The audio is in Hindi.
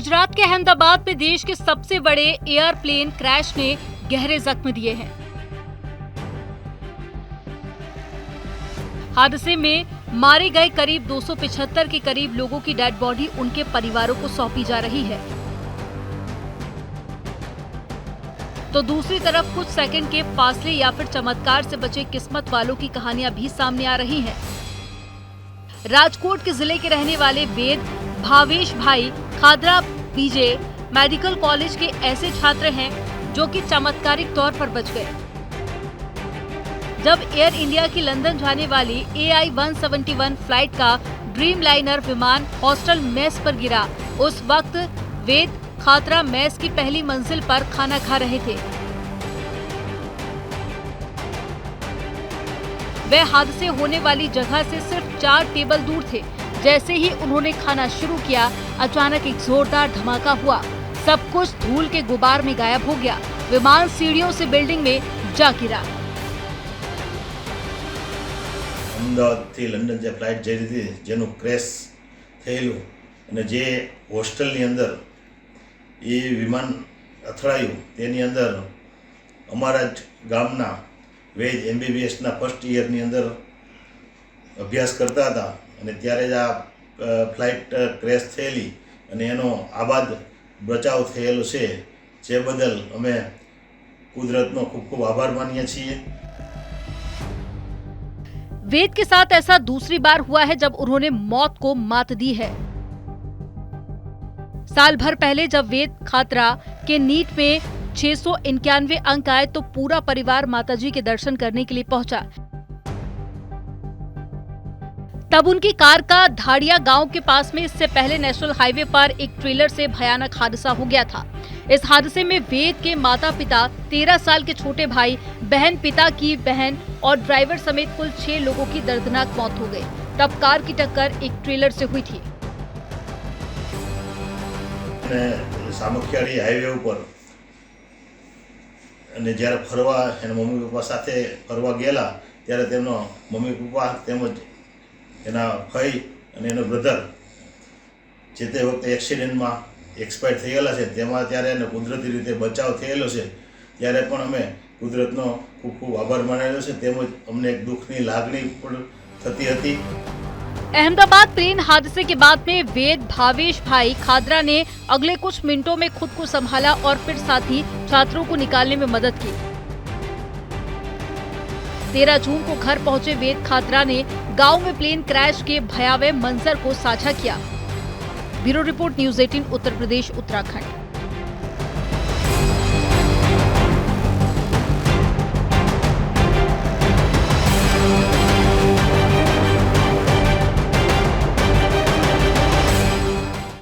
गुजरात के अहमदाबाद में देश के सबसे बड़े एयरप्लेन क्रैश ने गहरे जख्म दिए हैं। हादसे में मारे गए करीब 275 के करीब लोगों की डेड बॉडी उनके परिवारों को सौंपी जा रही है, तो दूसरी तरफ कुछ सेकंड के फासले या फिर चमत्कार से बचे किस्मत वालों की कहानियां भी सामने आ रही हैं। राजकोट के जिले के रहने वाले वेद भावेश भाई खादरा बीजे मेडिकल कॉलेज के ऐसे छात्र हैं जो कि चमत्कारिक तौर पर बच गए। जब एयर इंडिया की लंदन जाने वाली AI-171 फ्लाइट का ड्रीम लाइनर विमान हॉस्टल मेस पर गिरा, उस वक्त वेद खादरा मेस की पहली मंजिल पर खाना खा रहे थे। वे हादसे होने वाली जगह से सिर्फ 4 टेबल दूर थे। जैसे ही उन्होंने खाना शुरू किया, अचानक एक जोरदार धमाका हुआ। सब कुछ धूल के गुबार में गायब हो गया। विमान सीढ़ियों से बिल्डिंग में जा गिरा। અમદાવાદથી લંડન જે ફ્લાઇટ જઈ હતી જેનું ક્રેશ થયેલું અને જે હોસ્ટેલની અંદર એ વિમાન અથડાયું તેની અંદર અમારા જ ગામના વેદ MBBSના ફર્સ્ટ યરની અંદર અભ્યાસ કરતા હતા અને ત્યારે જ આ ફ્લાઇટ ક્રેશ થયેલી અને એનો આબાદ બચાવ થયેલો છે, જે બદલ અમે કુદરતનો ખૂબ ખૂબ આભાર માનીએ છીએ। वेद के साथ ऐसा दूसरी बार हुआ है जब उन्होंने मौत को मात दी है। साल भर पहले जब वेद खादरा के नीट में 691 अंक आए तो पूरा परिवार माताजी के दर्शन करने के लिए पहुंचा। तब उनकी कार का धाड़िया गांव के पास में इससे पहले नेशनल हाईवे पर एक ट्रेलर से भयानक हादसा हो गया था। इस हादसे में वेद के माता पिता, 13 साल के छोटे भाई बहन, पिता की बहन और ड्राइवर समेत कुल 6 लोगों की दर्दनाक मौत हो गई। तब कार की टक्कर एक ट्रेलर से हुई थी। સામખિયાળી હાઈવે ઉપર અને જ્યારે ફરવા એના મમ્મી પપ્પા સાથે ફરવા ગયેલા ત્યારે તેમનો મમ્મી પપ્પા તેમજ એના ભાઈ અને એનો બ્રધર જે તે વખતે એક્સિડન્ટમાં એક્સપાયર થયેલા છે, તેમાં ત્યારે એને કુદરતી રીતે બચાવ થયેલો છે, ત્યારે પણ અમે કુદરતનો ખૂબ ખૂબ આભાર માનેલો છે, તેમજ અમને એક દુઃખની લાગણી પણ થતી હતી। अहमदाबाद प्लेन हादसे के बाद में वेद भावेश भाई खादरा ने अगले कुछ मिनटों में खुद को संभाला और फिर साथी छात्रों को निकालने में मदद की। 13 जून को घर पहुंचे वेद खादरा ने गांव में प्लेन क्रैश के भयावह मंजर को साझा किया। Bureau report, news 18 Uttar Pradesh Uttarakhand.